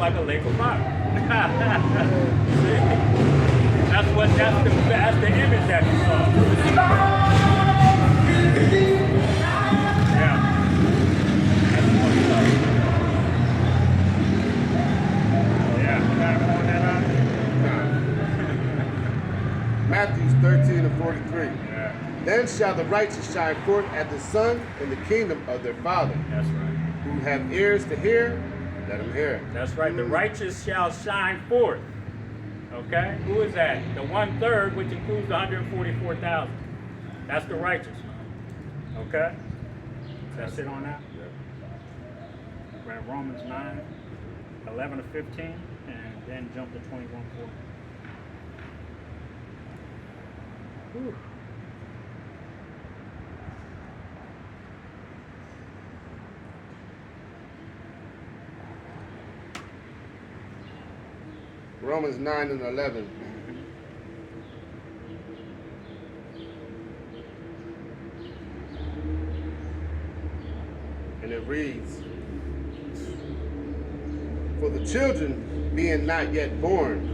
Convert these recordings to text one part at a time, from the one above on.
like a lake of fire. That's the image that you saw. Yeah. That's what you saw. Yeah. Can I point that out? Matthew 13 and 43. Yeah. Then shall the righteous shine forth as the sun in the kingdom of their Father. That's right. Who have ears to hear, let them hear. That's right. The righteous shall shine forth. Okay? Who is that? The 1/3, which includes the 144,000. That's the righteous. Okay? That's it on that? We're at Romans 9, 11 to 15, and then jump to 21:4. Whew. Romans 9 and 11. And it reads, for the children being not yet born,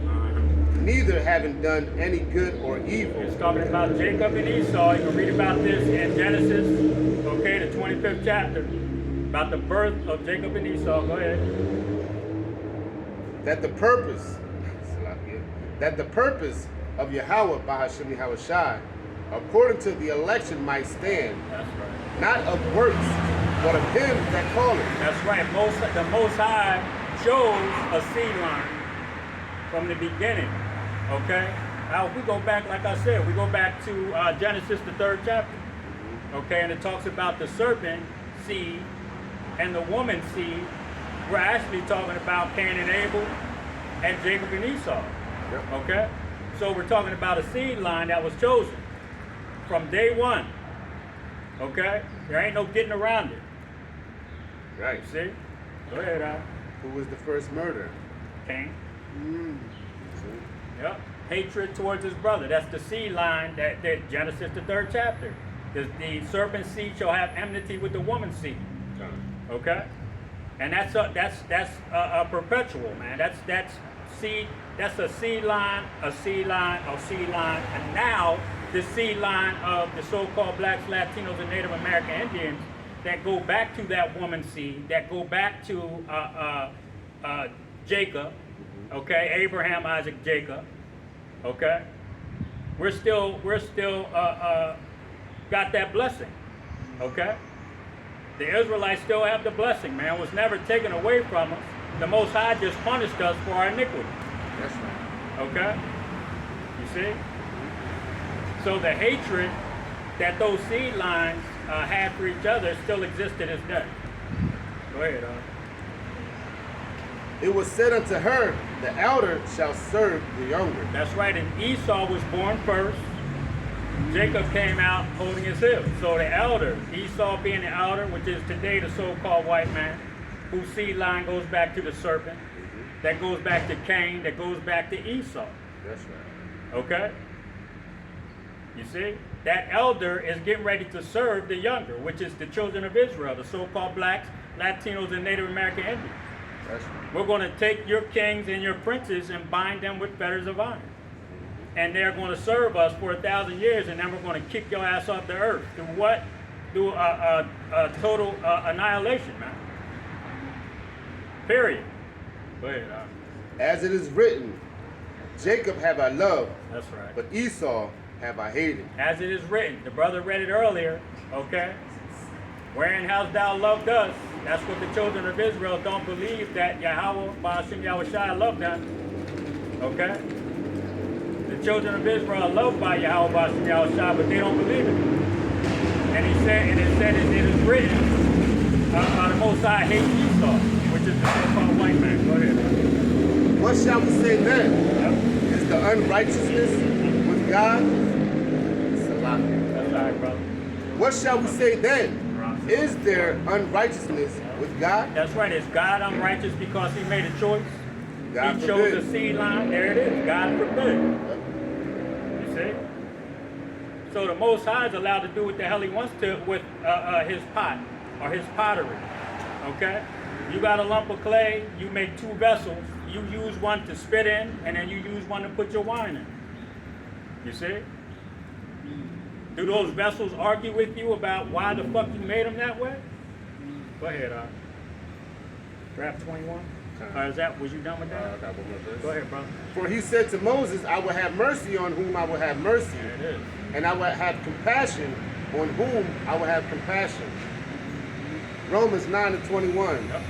neither having done any good or evil. It's talking about Jacob and Esau. You can read about this in Genesis, okay, the 25th chapter, about the birth of Jacob and Esau. Go ahead. That the purpose of Yahweh Bahashem Yahushai, according to the election, might stand, That's right. not of works, but of him that calleth. That's right. The Most High chose a seed line from the beginning. Okay? Now, if we go back, like I said, we go back to Genesis, the 3rd chapter. Okay? And it talks about the serpent seed and the woman seed. We're actually talking about Cain and Abel and Jacob and Esau. Yep. Okay? So we're talking about a seed line that was chosen from day one. Okay? There ain't no getting around it. Right. See? Go ahead, Al. Who was the first murderer? Cain. See? Yep. Hatred towards his brother. That's the seed line that Genesis, the 3rd chapter. The serpent seed shall have enmity with the woman's seed. Okay? And that's a perpetual, man. That's seed. That's a seed line, a seed line, a seed line, and now the seed line of the so-called blacks, Latinos, and Native American Indians that go back to that woman seed, that go back to Jacob, okay, Abraham, Isaac, Jacob, okay. We're still got that blessing, okay. The Israelites still have the blessing, man. It was never taken away from us. The Most High just punished us for our iniquity. That's right. Okay? You see? So the hatred that those seed lines had for each other still exists to this day. Go ahead, It was said unto her, the elder shall serve the younger. That's right, and Esau was born first. Jacob came out holding his heel. So the elder, Esau being the elder, which is today the so-called white man, whose seed line goes back to the serpent, that goes back to Cain, that goes back to Esau. That's right. Okay? You see? That elder is getting ready to serve the younger, which is the children of Israel, the so-called blacks, Latinos, and Native American Indians. That's right. We're going to take your kings and your princes and bind them with fetters of iron. And they're going to serve us for 1,000 years, and then we're going to kick your ass off the earth. Through what? Through a total annihilation, man. Period. Go ahead, As it is written, Jacob have I loved, That's right. but Esau have I hated. As it is written, the brother read it earlier, okay? Wherein hast thou loved us? That's what the children of Israel don't believe, that Yahweh, Ba'ashem Yahushai loved them, okay? The children of Israel are loved by Yahweh, Ba'ashem Yahushai, but they don't believe it. And it said, it is written, the Most High hates Esau, which is the so-called white man. Go ahead. What shall we say then? Yep. Is the unrighteousness with God? Salah. That's all right, brother. What shall we say then? Is there unrighteousness with God? That's right. Is God unrighteous because he made a choice? God He chose forbid. a seed line. There it is. God forbid. You see? So the Most High is allowed to do what the hell he wants to with his pot or his pottery. Okay? You got a lump of clay, you make 2 vessels. You use one to spit in, and then you use one to put your wine in. You see? Do those vessels argue with you about why the fuck you made them that way? Go ahead, Grab 21. Was you done with that? I got one more verse. Go ahead, brother. For he said to Moses, I will have mercy on whom I will have mercy, There it is. and I will have compassion on whom I will have compassion. Romans 9:21. Yep.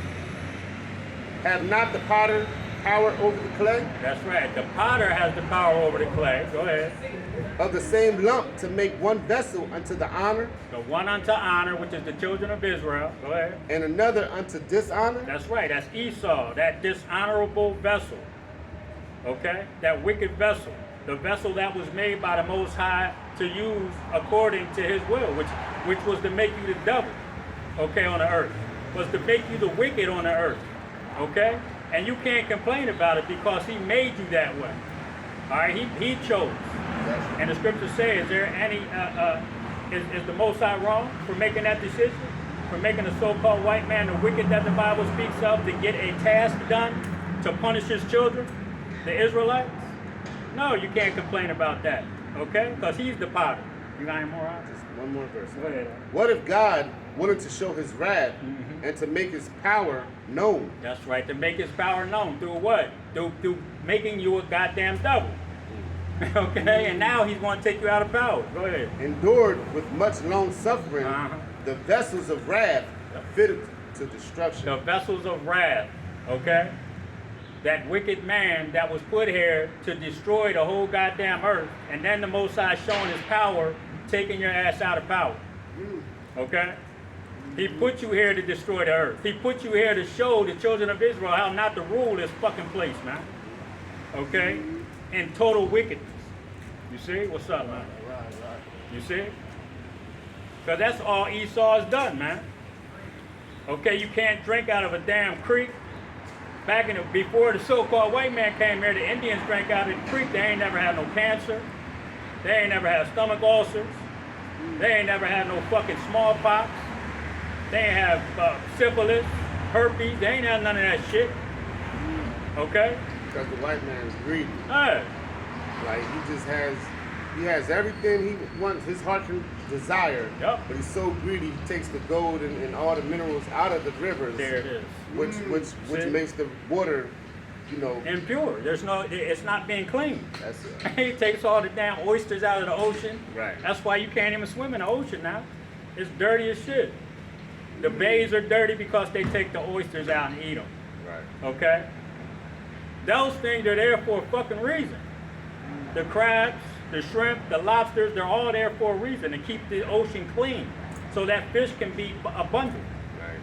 Have not the potter power over the clay, That's right. The potter has the power over the clay. Go ahead. of the same lump to make one vessel unto the honor, The one unto honor, which is the children of Israel. Go ahead. and another unto dishonor? That's right. That's Esau, that dishonorable vessel. Okay? That wicked vessel. The vessel that was made by the Most High to use according to his will, which was to make you the devil, okay, on the earth. Was to make you the wicked on the earth. Okay? And you can't complain about it because he made you that way. All right? He chose. And the scriptures say, is there any, is the Most High wrong for making that decision? For making the so-called white man the wicked that the Bible speaks of to get a task done to punish his children, the Israelites? No, you can't complain about that, okay? Because he's the potter. You got any more on? Just one more verse. Go ahead. What if God wanted to show his wrath and to make his power known? That's right, to make his power known. Through what? Through making you a goddamn devil. Okay? And now he's going to take you out of power. Go ahead. Endured with much long suffering, Uh-huh. the vessels of wrath fitted to destruction. The vessels of wrath, okay? That wicked man that was put here to destroy the whole goddamn earth, and then the Most High showing his power, taking your ass out of power, okay? He put you here to destroy the earth. He put you here to show the children of Israel how not to rule this fucking place, man, okay? In total wickedness. You see? What's up, man? You see? Because that's all Esau has done, man. Okay, you can't drink out of a damn creek. Back before the so-called white man came here, the Indians drank out of the creek. They ain't never had no cancer. They ain't never had stomach ulcers. They ain't never had no fucking smallpox. They ain't have syphilis, herpes. They ain't had none of that shit. Okay? Because the white man is greedy. Hey, Like he has everything he wants, his heart can desire. Yup. But he's so greedy, he takes the gold and all the minerals out of the rivers. there it is. Which See? makes the water, you know, Impure. It's not being cleaned. that's it. He takes all the damn oysters out of the ocean. Right. That's why you can't even swim in the ocean now. It's dirty as shit. The bays are dirty because they take the oysters out and eat them. Right. Okay? Those things are there for a fucking reason. The crabs, the shrimp, the lobsters, they're all there for a reason, to keep the ocean clean so that fish can be abundant.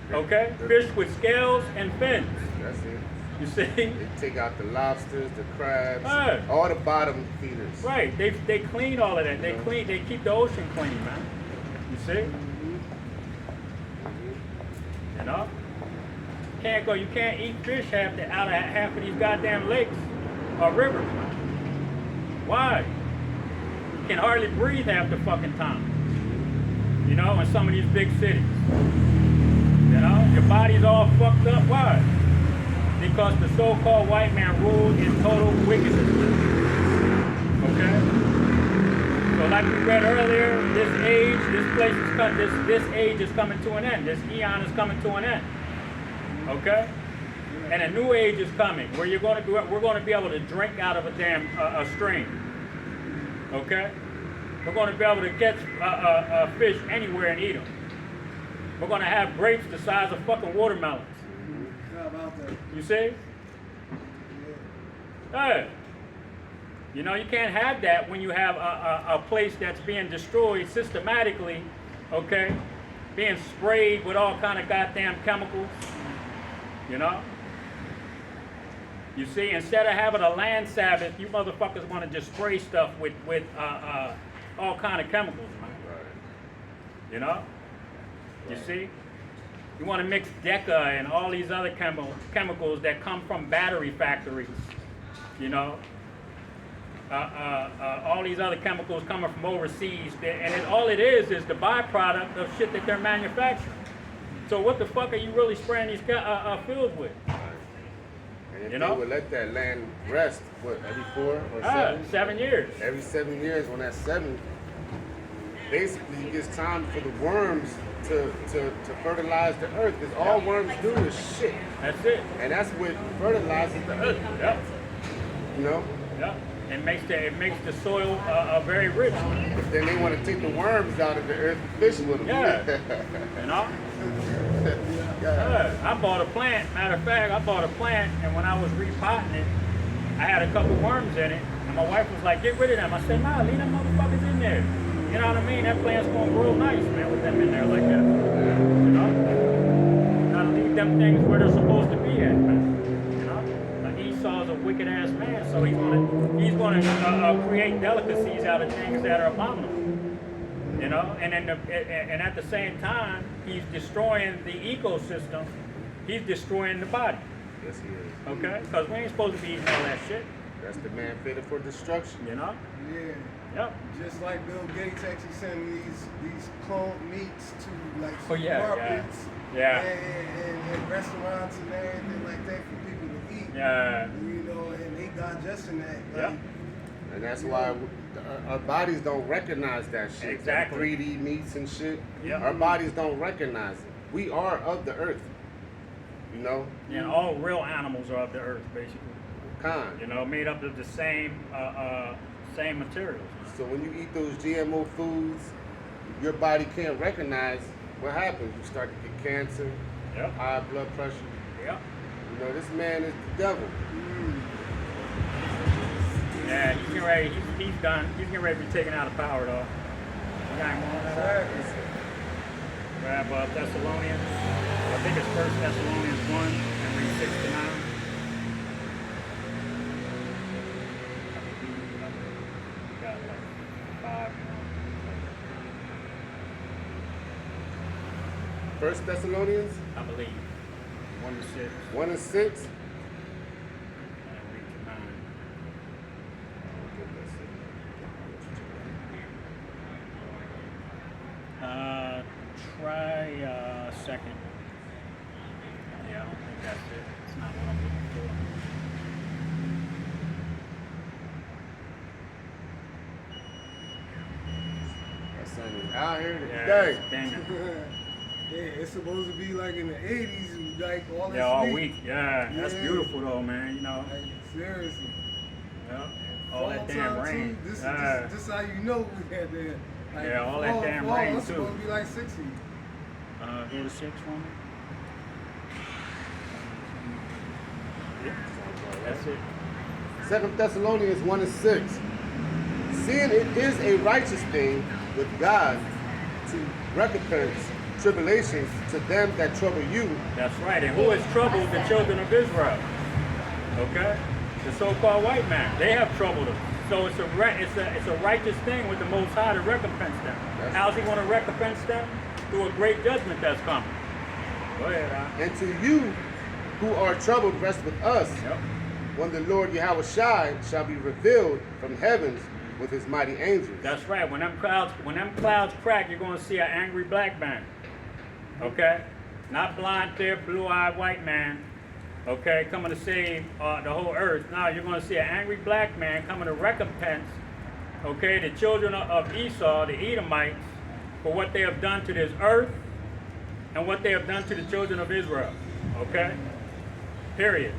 Right. Okay? Fish with scales and fins. That's it. You see? They take out the lobsters, the crabs, Right. all the bottom feeders. Right. They clean all of that. They keep the ocean clean, man. You see? You know? You can't eat fish out of half of these goddamn lakes or rivers, man. Why? You can hardly breathe half the fucking time. You know, in some of these big cities. You know, your body's all fucked up. Why? Because the so-called white man ruled in total wickedness. Okay? So like we read earlier, this age is coming to an end. This eon is coming to an end. Okay? And a new age is coming where we're going to be able to drink out of a damn a stream. Okay? We're going to be able to catch fish anywhere and eat them. We're going to have grapes the size of fucking watermelons. You see? Hey. You know, you can't have that when you have a place that's being destroyed systematically, okay? Being sprayed with all kind of goddamn chemicals. You know? You see, instead of having a land Sabbath, you motherfuckers want to just spray stuff with all kind of chemicals, man. Right. You know? You see? You want to mix Deca and all these other chemicals that come from battery factories. You know? All these other chemicals coming from overseas. And all it is the byproduct of shit that they're manufacturing. So what the fuck are you really spraying these fields with? And if You they know? would let that land rest, what, every 4 or 7? 7 years. Every 7 years, on that 7, basically it gives time for the worms to fertilize the earth. Because all worms do is shit. That's it. And that's what fertilizes the earth. Yep. You know? Yep. It makes the soil very rich. But then they want to take the worms out of the earth and fish with them. Yeah. You know? Yeah. I bought a plant. Matter of fact, I bought a plant, and when I was repotting it, I had a couple worms in it, and my wife was like, "Get rid of them." I said, "Nah, leave them motherfuckers in there." You know what I mean? That plant's gonna grow nice, man, with them in there like that. You know? Gotta leave them things where they're supposed to be at, man. You know? Like Esau's a wicked ass man, so he's gonna create delicacies out of things that are abominable. You know, and at the same time, he's destroying the ecosystem. He's destroying the body. Yes, he is. Okay, because we ain't supposed to be eating all that shit. That's the man fitted for destruction. You know? Yeah. Yep. Just like Bill Gates actually sending these cloned meats to like Oh, yeah, supermarkets yeah. and restaurants and everything like that for people to eat. Yeah. You know, and they digesting that. Yep. Like, And that's why our bodies don't recognize that shit. Exactly. That 3D meats and shit. Yeah. Our bodies don't recognize it. We are of the earth. You know? And all real animals are of the earth, basically. Kind. You know, made up of the same materials. So when you eat those GMO foods, your body can't recognize what happens. You start to get cancer, Yep. high blood pressure. Yep. You know, this man is the devil. Yeah, he's getting ready. He's done. He's getting ready to be taken out of power, though. You got him on that? Grab Thessalonians. I think it's 1 Thessalonians 1 and read 6 to 9. Got like 5. 1 Thessalonians I believe. 1 to 6. 1 and 6. And read to 9. Try second. Yeah, I don't think that's it. It's not what I'm looking for. That son is out here Yeah, today. it's banging. yeah, it's supposed to be like in the 80s, like all this Yeah, all week. week. Yeah, that's Yeah. beautiful though, man. You know. Like, seriously. Yeah. All that Fall damn time, rain. Too, this Yeah. is how you know we had there. Like, Yeah, all that damn rain, it's too. supposed to be like 60. Go to 6 for me. Yeah, that's it. 2 Thessalonians 1 and 6. Seeing it is a righteous thing with God to recompense tribulations to them that trouble you. That's right. And who has troubled the children of Israel? Okay? The so-called white man. They have troubled them. So it's a righteous thing with the Most High to recompense them. How's he going to recompense them? Through a great judgment that's coming. Go ahead, Al. And to you who are troubled, rest with us, Yep. when the Lord Yahweh Shai shall be revealed from heavens with his mighty angels. That's right. When them clouds crack, you're going to see an angry black man. Okay? Not blonde, clear, blue-eyed white man. Okay, coming to save the whole earth. Now you're going to see an angry black man coming to recompense, okay, the children of Esau, the Edomites, for what they have done to this earth and what they have done to the children of Israel. Okay? Period.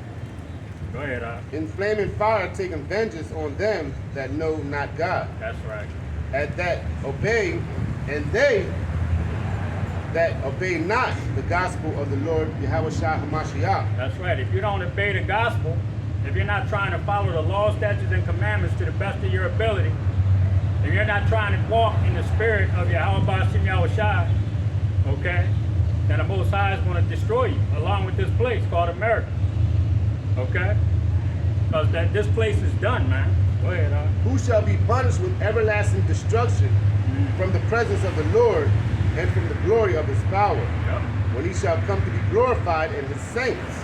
Go ahead, Al. In flaming fire taking vengeance on them that know not God, That's right. at that obey, and they that obey not the gospel of the Lord Yahweh Shai HaMashiach. That's right. If you don't obey the gospel, if you're not trying to follow the law, statutes, and commandments to the best of your ability, if you're not trying to walk in the spirit of Yahweh Bashim Yahweh Shai, okay, then the Most High is going to destroy you, along with this place called America. Okay? Because this place is done, man. Go ahead, Al. Who shall be punished with everlasting destruction from the presence of the Lord and from the glory of his power, Yep. when he shall come to be glorified in his saints,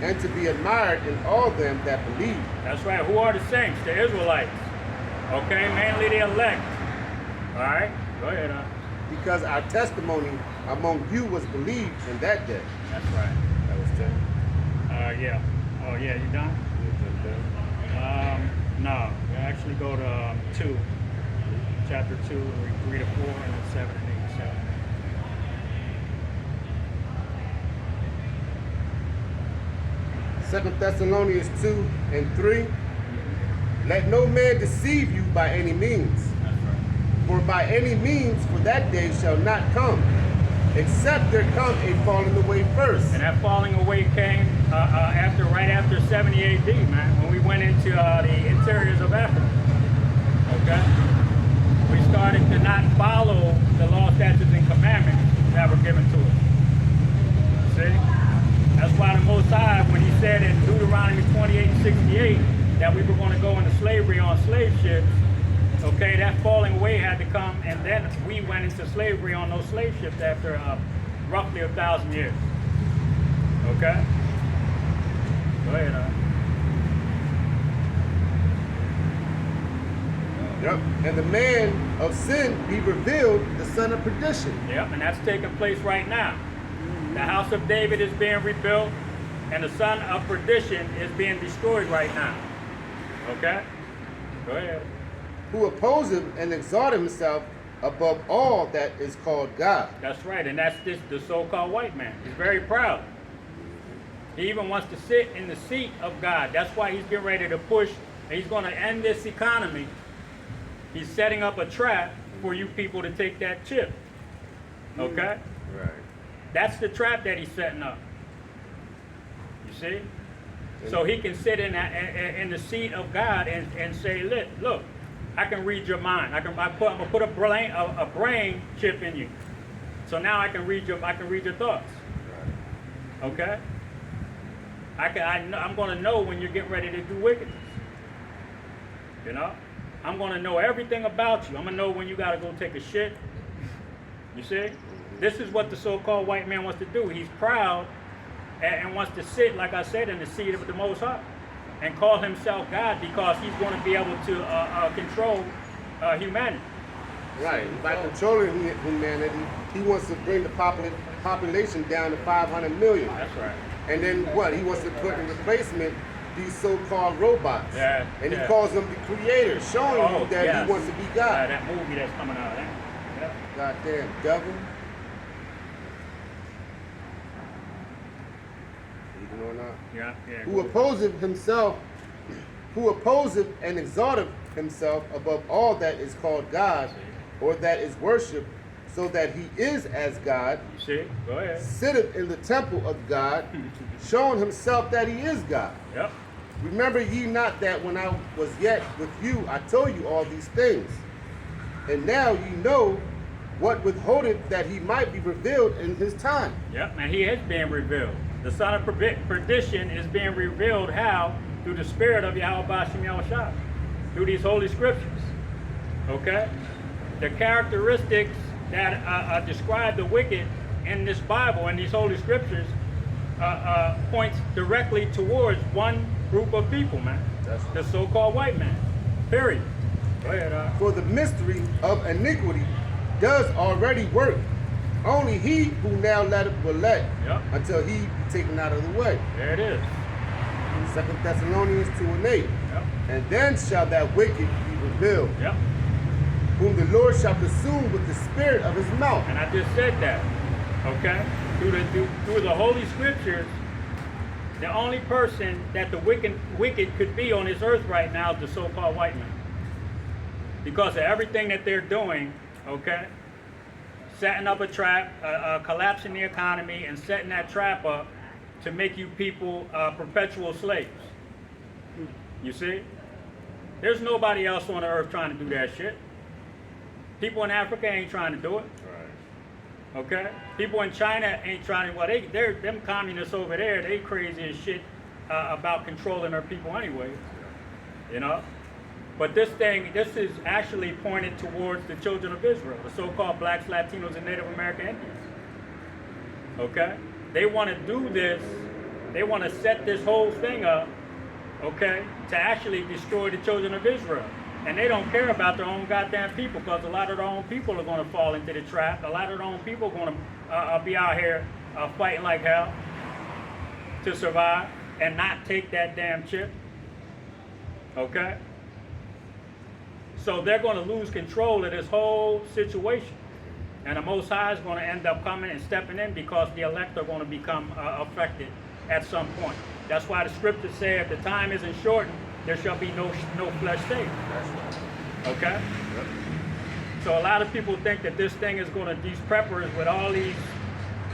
and to be admired in all them that believe. That's right. Who are the saints? The Israelites. Okay? Mainly the elect. All right? Go ahead, Al. Because our testimony among you was believed in that day. That's right. That was 10. Yeah. Oh, yeah, you done? No. We actually go to 2. Chapter 2, we read 4, and then 7 and 8. 7 and 8. Second Thessalonians 2 and 3. Let no man deceive you by any means. That's right. For by any means, for that day shall not come, except there come a falling away first. And that falling away came right after 70 AD, man, when we went into the interiors of Africa. Okay? We started to not follow the law, statutes, and commandments that were given to us. See? That's why the Most High, when he said in Deuteronomy 28:68 that we were going to go into slavery on slave ships, okay, that falling away had to come, and then we went into slavery on those slave ships after roughly 1,000 years. Okay? Go ahead, Yep. And the man of sin be revealed, the son of perdition. Yep, and that's taking place right now. The house of David is being rebuilt, and the son of perdition is being destroyed right now. Okay? Go ahead. Who opposeth and exalteth himself above all that is called God. That's right, and that's the so-called white man. He's very proud. He even wants to sit in the seat of God. That's why he's getting ready to push, and he's going to end this economy. He's setting up a trap for you people to take that chip. Okay? Right. That's the trap that he's setting up. You see? So he can sit in the seat of God and say, look, I can read your mind. I'm gonna put a brain chip in you. So now I can read your thoughts. Okay? I'm gonna know when you're getting ready to do wickedness. You know? I'm gonna know everything about you. I'm gonna know when you gotta go take a shit. You see? This is what the so-called white man wants to do. He's proud and wants to sit, like I said, in the seat of the Most High and call himself God because he's going to be able to control humanity. Right. By controlling humanity, he wants to bring the population down to 500 million. That's right. And then what? He wants to put in replacement these so-called robots. Yeah, and yeah. he calls them the creator, showing you that yes. he wants to be God. That movie that's coming out. Yeah. Goddamn devil. Even or not. Yeah. Who opposeth and exalteth himself above all that is called God, or that is worshipped, so that he is as God, You see? Go ahead. sitteth in the temple of God, showing himself that he is God. Yep. Remember ye not that when I was yet with you, I told you all these things. And now ye know what withholdeth that he might be revealed in his time. Yep. And he is being revealed. The son of perdition is being revealed how? Through the spirit of Yahweh Bashim Yahushua. Through these holy scriptures. Okay? The characteristics that describe the wicked in this Bible and these holy scriptures points directly towards one group of people, man. That's the so-called white man. Period. Go ahead. For the mystery of iniquity does already work. Only he who now letteth will let, until he be taken out of the way. There it is. 2 Thessalonians 2 and 8. Yep. And then shall that wicked be revealed, Yep. whom the Lord shall consume with the spirit of his mouth. And I just said that. Okay? Through the holy scriptures, the only person that the wicked could be on this earth right now is the so-called white man. Because of everything that they're doing, okay? Setting up a trap, collapsing the economy, and setting that trap up to make you people perpetual slaves. You see? There's nobody else on the earth trying to do that shit. People in Africa ain't trying to do it. Right. Okay? People in China ain't trying to, well, them communists over there, they crazy as shit about controlling their people anyway. You know? But this is actually pointed towards the children of Israel, the so-called blacks, Latinos, and Native American Indians. Okay? They want to do this, they want to set this whole thing up, okay, to actually destroy the children of Israel. And they don't care about their own goddamn people, because a lot of their own people are going to fall into the trap. A lot of their own people are going to be out here fighting like hell to survive and not take that damn chip. Okay? So they're going to lose control of this whole situation. And the Most High is going to end up coming and stepping in, because the elect are going to become affected at some point. That's why the scriptures say, if the time isn't shortened, there shall be no flesh saved. Okay? Yep. So a lot of people think that this thing is going to, these preppers with all these,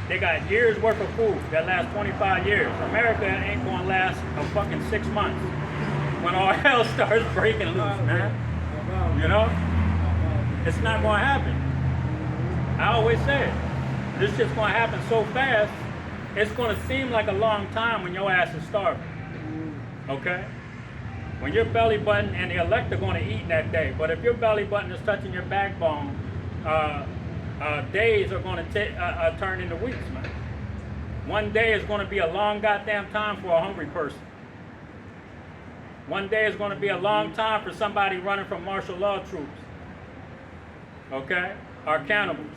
they got years worth of food that lasts 25 years. America ain't going to last a fucking 6 months when all hell starts breaking loose, man. You know? It's not going to happen. I always say it. This shit's going to happen so fast, it's going to seem like a long time when your ass is starving. Okay? When your belly button and the elect are going to eat that day, but if your belly button is touching your backbone, days are going to turn into weeks, man. One day is going to be a long goddamn time for a hungry person. One day is going to be a long time for somebody running from martial law troops. Okay? Or cannibals.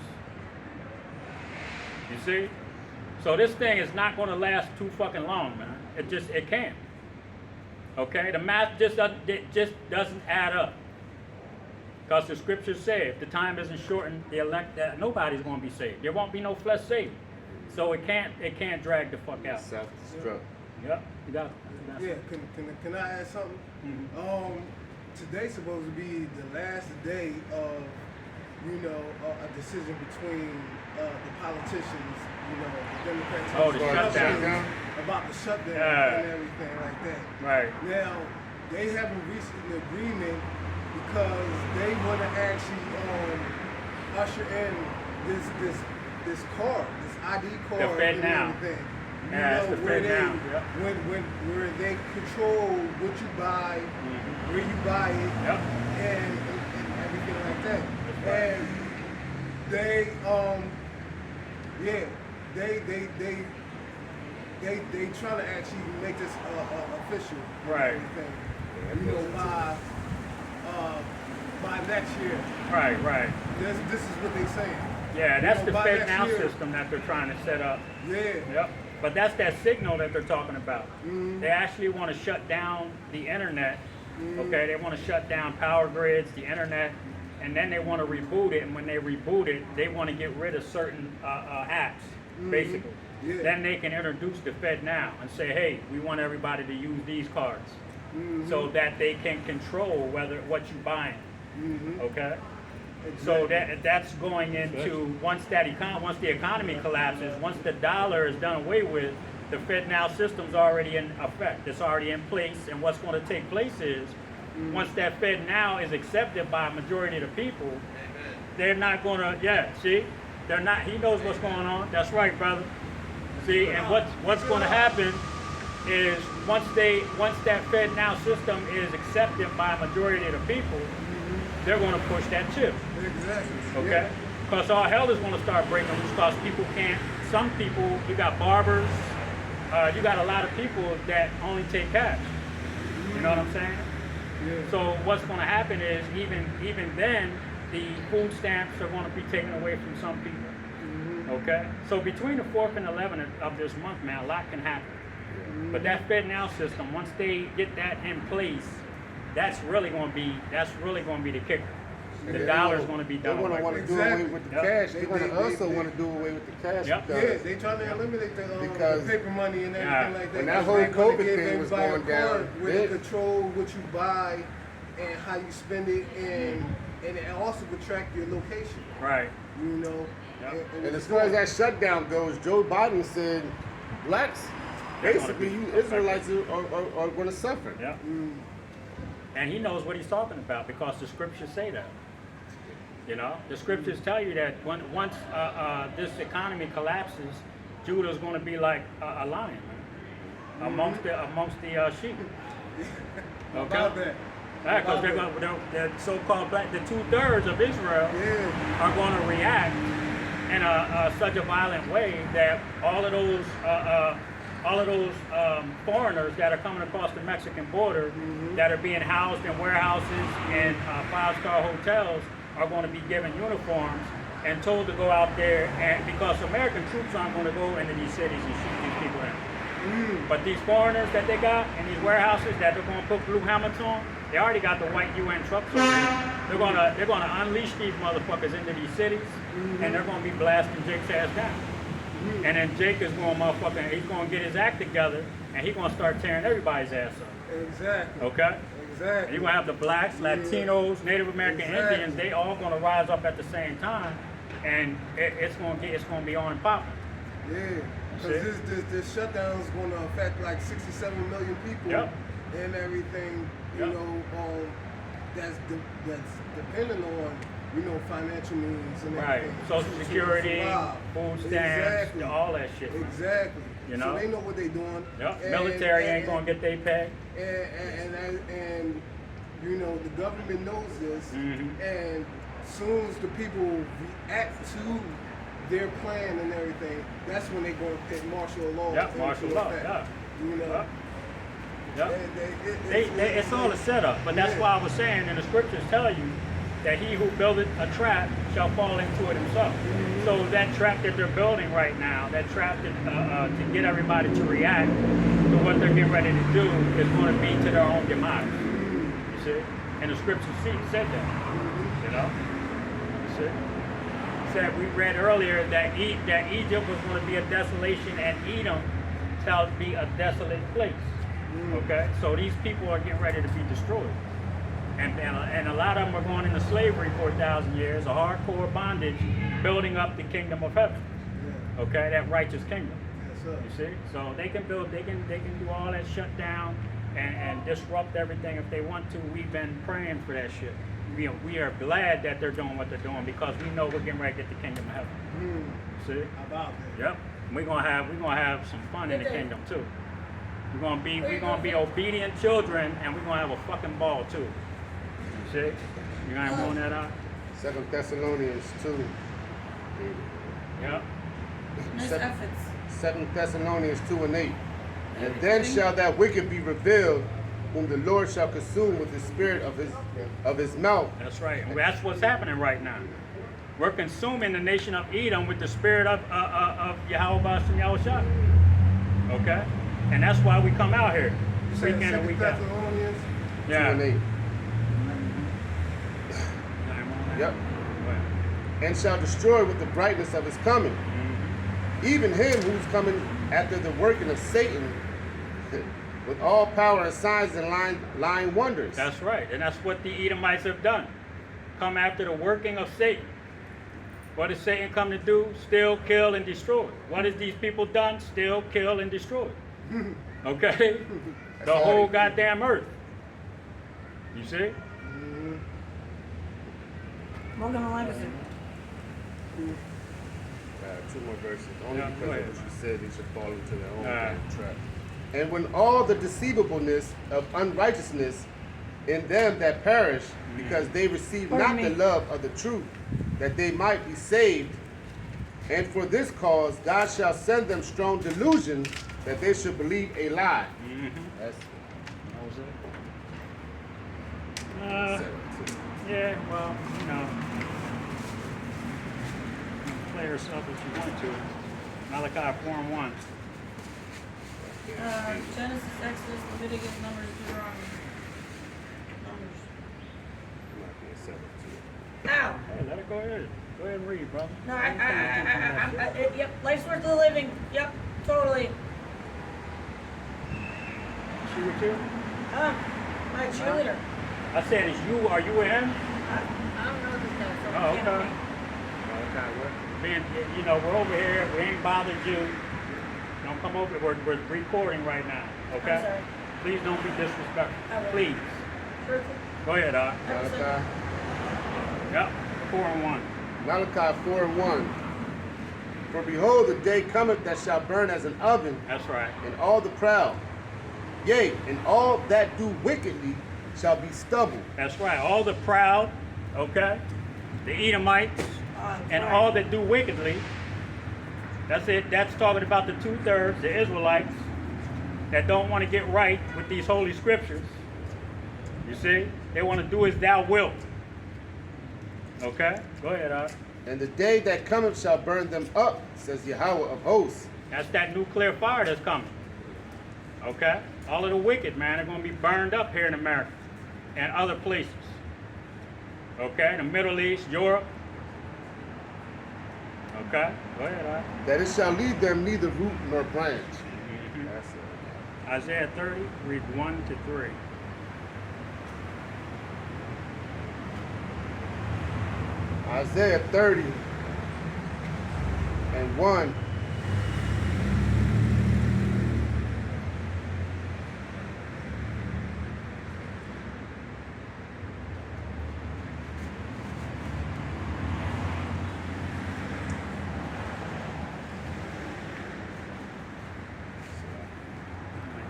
You see? So this thing is not going to last too fucking long, man. It can't. Okay? The math just doesn't add up. Because the scriptures say, if the time isn't shortened, the elect, nobody's going to be saved. There won't be no flesh saved. So it can't drag the fuck out. Self-destruct. Yep. You got it. Yeah, can I add something? Mm-hmm. Today's supposed to be the last day of, a decision between the politicians, the Democrats Oh, the and shutdown. about the shutdown Yeah. and everything like that. Right. Now, they haven't reached an agreement because they want to actually usher in this card, this ID card, The Fed and now. everything. Yeah, it's the where Fed they now. Yep. where they control what you buy, where you buy it, Yep. and everything like that. That's right. And they they trying to actually make this official. and Right. everything. By next year. Right. This is what they saying. Yeah, that's the by Fed next now year. system that they're trying to set up. Yeah. Yep. But that's that signal that they're talking about. Mhm. They actually want to shut down the internet. Mhm. Okay, they want to shut down power grids, the internet, and then they want to reboot it. And when they reboot it, they want to get rid of certain apps, basically. Yeah. Then they can introduce the Fed now and say, hey, we want everybody to use these cards, so that they can control what you're buying. Okay. So that's going into once the economy collapses, once the dollar is done away with, the Fed now system's already in effect. It's already in place, and what's going to take place is once that Fed now is accepted by a majority of the people, they're not going to. See, they're not. He knows what's going on. That's right, brother. See, and what's going to happen is once that Fed now system is accepted by a majority of the people, they're going to push that chip. Exactly. Okay? Because all hell is going to start breaking loose, because people can't, some people, you got barbers, you got a lot of people that only take cash. You know what I'm saying? Yeah. So what's going to happen is even then, the food stamps are going to be taken away from some people. Okay? So between the 4th and 11th of this month, man, a lot can happen. But that Fed Now system, once they get that in place, that's really going to be the kicker. The dollar's going to be done. They're going to want to do away with the Yep. cash. They're going They- to also they- want to do away with the cash. Yep. Because Yeah, they trying to eliminate the Because- paper money and everything Yeah. like that. When that That's whole why they gonna COVID give thing was everybody a going down, card where they- they control what you buy and how you spend it, and it also could track your location. Right. You know. Yep. And as far as that shutdown goes, Joe Biden said blacks, They're gonna basically be you Israelites are going to suffer. Yeah. And he knows what he's talking about, because the scriptures say that. You know, the scriptures tell you that once this economy collapses, Judah's going to be like a lion, man, amongst the sheep. About that. Yeah, because About the so-called black, the 2/3 of Israel Yeah. are going to react in such a violent way that all of those all of those foreigners that are coming across the Mexican border that are being housed in warehouses and 5-star hotels are going to be given uniforms and told to go out there, and because American troops aren't going to go into these cities and shoot these people down. But these foreigners that they got in these warehouses that they're going to put blue helmets on, they already got the white UN trucks over there. They're gonna unleash these motherfuckers into these cities, and they're gonna be blasting Jake's ass down. And then Jake is going he's gonna get his act together, and he's gonna start tearing everybody's ass up. Exactly. Okay? Exactly. And you're gonna have the blacks, Latinos, Native American Exactly. Indians, they all gonna rise up at the same time, and it's gonna be on and popping. Yeah. See? Because this shutdown is going to affect like 67 million people Yep. and everything, you Yep. know, that's dependent on, you know, financial means and Right. everything. Social to security, survive. food stamps, Exactly. all that shit. Exactly. You know? So they know what they're doing. Yep. And- Military ain't and- gonna get their pay. and you know the government knows this, Mhm. and soon as the people react to their plan and everything, that's when they're going to put martial law. Yep, into martial law, effect. yeah. You know, Yep. Yep. They- It's all a setup, but that's Yeah. why I was saying, and the scriptures tell you that he who buildeth a trap shall fall into it himself. So that trap that they're building right now, that trap to get everybody to react to what they're getting ready to do, is going to be to their own demise. You see, and the scriptures said that. You know, you see. Said we read earlier that Egypt was going to be a desolation, and Edom shall be a desolate place. Okay, so these people are getting ready to be destroyed, and a lot of them are going into slavery for 1,000 years, a hardcore bondage, building up the kingdom of heaven. Yeah. Okay, that righteous kingdom. Yes, sir. You see, so they can build, they can do all that shutdown and disrupt everything if they want to. We've been praying for that shit. We are glad that they're doing what they're doing because we know we're getting ready to get the kingdom of heaven. See? How about that? Yep. We're gonna have some fun in the kingdom too. We're gonna be obedient children, and we're gonna have a fucking ball too. You see? You gonna roll that out? 2 Thessalonians 2. Yep. Nice Seven- efforts. 2 Thessalonians 2 and 8. And then shall that wicked be revealed, whom the Lord shall consume with the spirit of his mouth. That's right. And that's what's happening right now. We're consuming the nation of Edom with the spirit of Yahweh Bashem Yahushua. Okay? And that's why we come out here. You said Weekend and 2 week out. Thessalonians? 2 and 8. Yep. And shall destroy with the brightness of his coming. Even him who's coming after the working of Satan with all power and signs and lying wonders. That's right. And that's what the Edomites have done. Come after the working of Satan. What does Satan come to do? Steal, kill, and destroy. What has these people done? Steal, kill, and destroy. Okay? The whole goddamn earth. You see? Morgan Legacy. 2 more verses. Only Yeah, go because ahead. of what you said, they should fall into their own Alright. trap. And when all the deceivableness of unrighteousness in them that perish, because they receive Pardon not me. the love of the truth, that they might be saved. And for this cause God shall send them strong delusion, that they should believe a lie. That's Uh, 17. yeah, well, you know. You can play yourself if you want to. Malachi 4:1. Genesis, Exodus, Leviticus, Numbers, Deuteronomy. Numbers. Might be a 17. Ow! Hey, let it go ahead. Go ahead and read, brother. No, yep, life's worth the living. Yep, totally. She with you? My cheerleader. I said, are you with him? I don't know this guy. So Oh, I can't okay. Man, you know, we're over here. We ain't bothered you. Don't come over. We're recording right now. Okay? I'm sorry. Please don't be disrespectful. I will. Please. Sure. Go ahead, Malachi, Yep. 4:1. Malachi 4:1. For behold, the day cometh that shall burn as an oven, That's right. and all the proud, yea, and all that do wickedly shall be stubble. That's right. All the proud, okay? The Edomites, and all that do wickedly. That's it. That's talking about the 2/3, the Israelites, that don't want to get right with these holy scriptures. You see? They want to do as thou wilt. Okay? Go ahead, Art. And the day that cometh shall burn them up, says Yahweh of hosts. That's that nuclear fire that's coming. Okay? All of the wicked, man, are going to be burned up here in America and other places. Okay? The Middle East, Europe. Okay? Go ahead, Art. That it shall leave them neither root nor branch. That's it. Isaiah 30, read 1 to 3. Isaiah 30 and 1.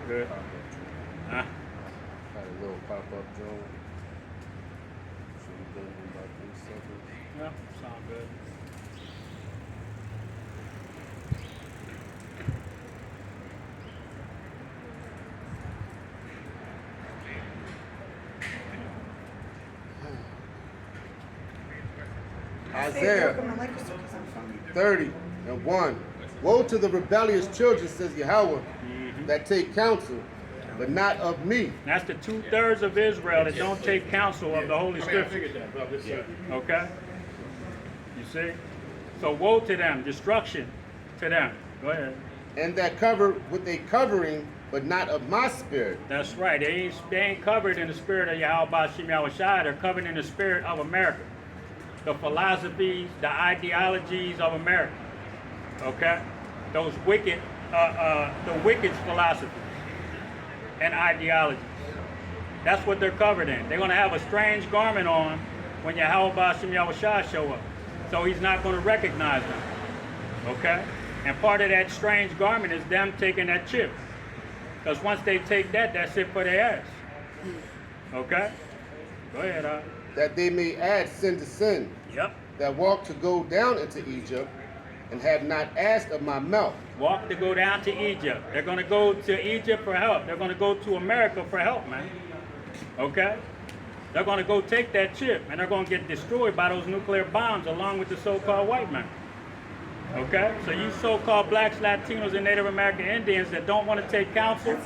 Good. Huh? Had a little pop-up drone. So we done in about 3 seconds. Yeah, sound good. Isaiah 30 and 1. Woe to the rebellious children, says Yahweh, that take counsel, but not of me. That's the 2/3 of Israel that don't take counsel of the Holy Scriptures. Okay? You see? So woe to them, destruction to them. Go ahead. And that cover with a covering, but not of my spirit. That's right. They ain't covered in the spirit of Yahweh Bashim Yahushua. They're covered in the spirit of America. The philosophies, the ideologies of America. Okay? Those wicked, the wicked philosophies and ideologies. That's what they're covered in. They're going to have a strange garment on when Yahweh Bashim Yahushua show up. So he's not going to recognize them. Okay? And part of that strange garment is them taking that chip. Because once they take that, that's it for their ass. Okay? Go ahead, That they may add sin to sin, Yep. that walk to go down into Egypt, and have not asked of my mouth. Walk to go down to Egypt. They're going to go to Egypt for help. They're going to go to America for help, man. Okay? They're going to go take that chip, and they're going to get destroyed by those nuclear bombs along with the so-called white man. Okay? So you so-called blacks, Latinos, and Native American Indians that don't want to take counsel,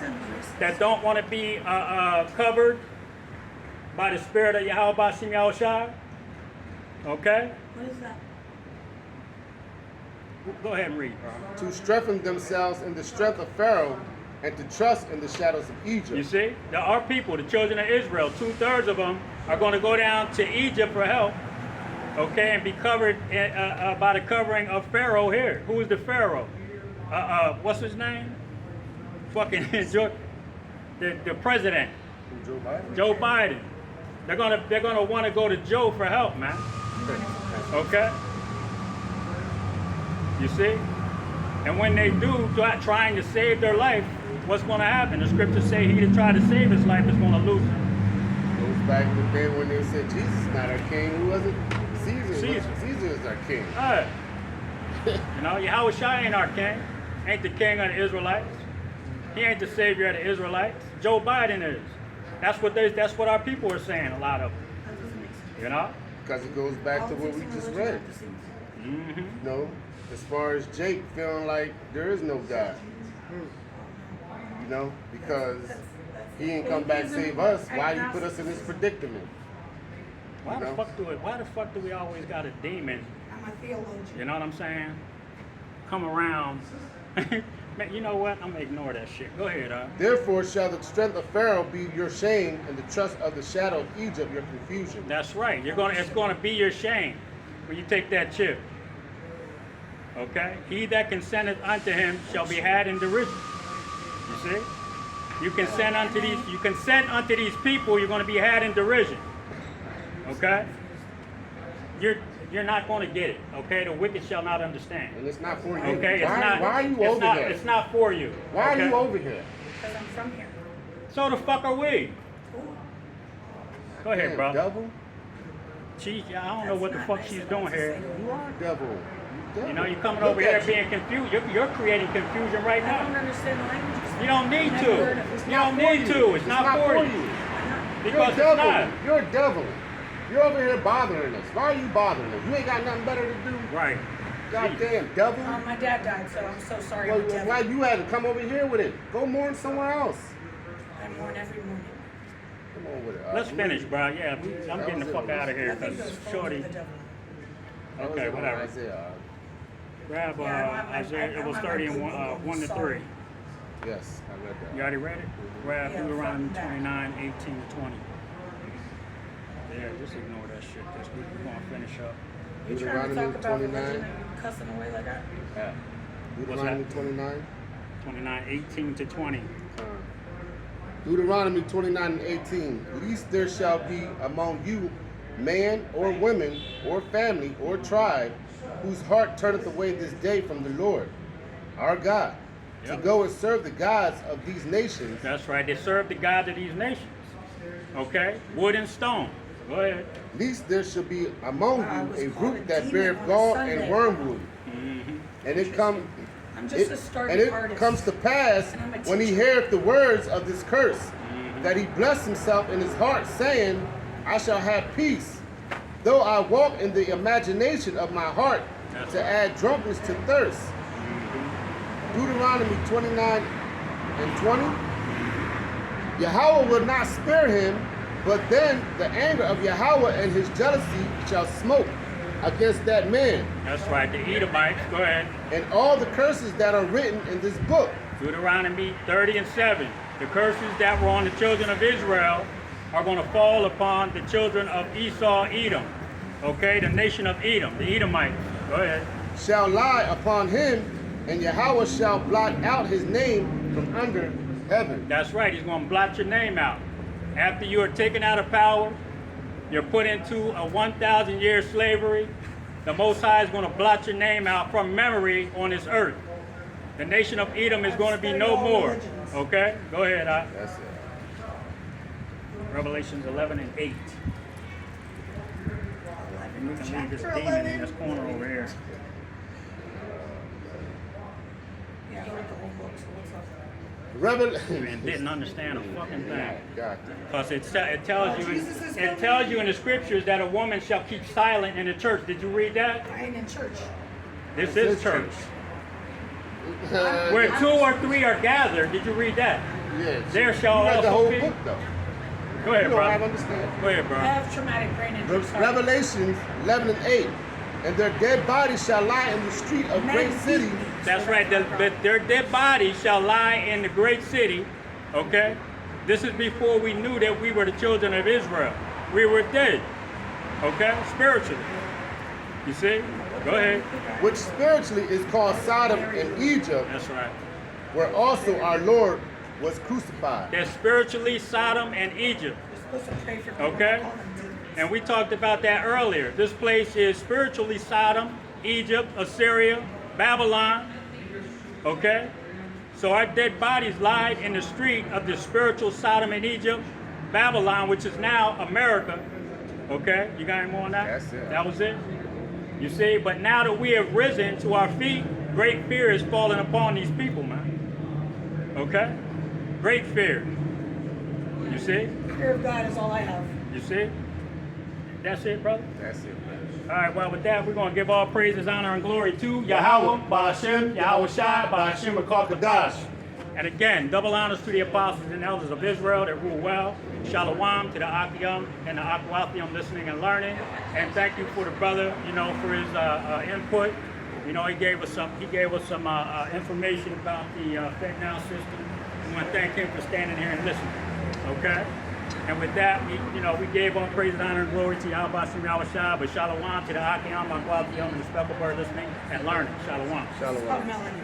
that don't want to be covered by the spirit of Yahweh Bashim Yahushua. Okay? What is that? Go ahead and read, bro. To strengthen themselves in the strength of Pharaoh, and to trust in the shadows of Egypt. You see? There are people, the children of Israel, 2/3 of them are going to go down to Egypt for help, okay, and be covered by the covering of Pharaoh here. Who is the Pharaoh? What's his name? Fucking the president, Joe Biden. Joe Biden. They're gonna want to go to Joe for help, man. Okay? You see? And when they do, trying to save their life, what's going to happen? The scriptures say he that tried to save his life is going to lose it. Goes back to the day when they said Jesus is not our king. Who was it? Caesar. Caesar. Caesar is our king. All right. You know, Yahushua ain't our king. Ain't the king of the Israelites. He ain't the savior of the Israelites. Joe Biden is. That's what our people are saying, a lot of them. That doesn't make sense. You know? Because it goes back to what we just read. Mm-hmm. You know, as far as Jake feeling like there is no God. You know, because he ain't come back to save us. Why you put us in this predicament? Why the fuck do we always got a demon? I'm a theologian. You know what I'm saying? Come around. Man, you know what? I'm gonna ignore that shit. Go ahead, Therefore shall the strength of Pharaoh be your shame, and the trust of the shadow of Egypt your confusion. That's right. It's gonna be your shame when you take that chip. Okay? He that consenteth unto him shall be had in derision. You see? You consent unto these people, you're gonna be had in derision. Okay? You're not going to get it, okay? The wicked shall not understand. And it's not for you. Okay, why are you over here? It's not for you. Why okay? are you over here? Because I'm from here. So the fuck are we? Go ahead, Damn, bro. devil. I don't know what the fuck she's doing here. You are devil. You know, you're coming Look over here at you. being confused. You're creating confusion right I don't now. understand the language. You don't need to. You don't need to. It's not for you. Because You're it's not. devil. You're devil. You're over here bothering us. Why are you bothering us? You ain't got nothing better to do. Right. Goddamn devil. My dad died, so I'm so sorry. Well, I'm devil. why you had to come over here with it? Go mourn somewhere else. I mourn every morning. Come on with it. Let's finish, bro. Yeah, I'm That getting the was fuck it. out of here I think because those phones Shorty. of the devil. That was Okay, it, whatever. Isaiah. Grab Yeah, I don't have my- Isaiah. I It don't was have my 30 and Google. 1 to 3. Sorry. Yes, I read that. You already read it? Grab Yeah, Deuteronomy fuck that. 29, 18 to 20. Yeah, just ignore that shit. Just we're gonna finish up. You trying to Deuteronomy talk about 29. religion and you cussing away like that? Yeah. Deuteronomy that? 29. 29, 18 to 20. Deuteronomy 29 and 18. Least there shall be among you man or woman or family or tribe whose heart turneth away this day from the Lord, our God, to Yep. go and serve the gods of these nations. That's right. They serve the God of these nations. Okay? Wood and stone. Go ahead. Least there shall be among I you was a called a root that demon beareth on a gall Sunday. and wormwood. Mm-hmm. And it come I'm just a starving and it artist. comes to pass And I'm a when he teacher. heareth the words of this curse, Mm-hmm. that he bless himself in his heart, saying, I shall have peace, though I walk in the imagination of my heart That's to right. add drunkenness to thirst. Deuteronomy 29 and 20. Yahweh will not spare him, but then the anger of Yahweh and his jealousy shall smoke against that man, That's right. The Edomites. Go ahead. and all the curses that are written in this book. Deuteronomy 30 and 7. The curses that were on the children of Israel are going to fall upon the children of Esau, Edom. Okay? The nation of Edom, the Edomites. Go ahead. Shall lie upon him, and Yahweh shall blot out his name from under heaven. That's right. He's going to blot your name out. After you are taken out of power, you're put into a 1,000-year slavery. The Most High is going to blot your name out from memory on this earth. The nation of Edom is going to be no more. Okay? Go ahead. That's it. Revelations 11 and 8. And we can leave this demon in this corner over here. Yeah, I read the whole book, so what's up? And didn't understand a fucking thing. God. Because it tells you in the scriptures that a woman shall keep silent in the church. Did you read that? I ain't in church. This This is is church. Uh, Where 2 or 3 are gathered. Did you read that? yeah, There shall you read the also whole be- book though. Go You ahead, don't have bro. understand. Go ahead, I bro. have traumatic brain injury. sorry. Revelations 11 and 8. And their dead bodies shall lie in the street of Men great beat city. me. That's right. Their dead bodies shall lie in the great city. Okay? This is before we knew that we were the children of Israel. We were dead. Okay? Spiritually. You see? Go ahead. Which spiritually is called Sodom and Egypt, That's right. where also our Lord was crucified. They're spiritually Sodom and Egypt. You're supposed to pray for people. Okay? Call them demons. And we talked about that earlier. This place is spiritually Sodom, Egypt, Assyria, Babylon. Okay? So our dead bodies lied in the street of the spiritual Sodom and Egypt, Babylon, which is now America. Okay? You got any more on that? That's it. That was it? You see? But now that we have risen to our feet, great fear is falling upon these people, man. Okay? Great fear. You see? Fear of God is all I have. You see? That's it, brother? That's it, man. All right, well, with that, we're going to give all praises, honor, and glory to Yahweh, Ba'ashem, Yahweh Shai, Ba'ashem, Kadash. And again, double honors to the apostles and elders of Israel that rule well. Shalom to the Akiyam and the Akwathium listening and learning. And thank you for the brother, for his input. He gave us some information about the FedNow system. We want to thank him for standing here and listening. Okay? And with that, we gave all praise, honor, and glory to Yahweh Ba'ashem, Yahweh Shai, but Shalom to the Akiyam, Akwathium, and the speckled bird listening and learning. Shalom. Shalom. Oh, melanin.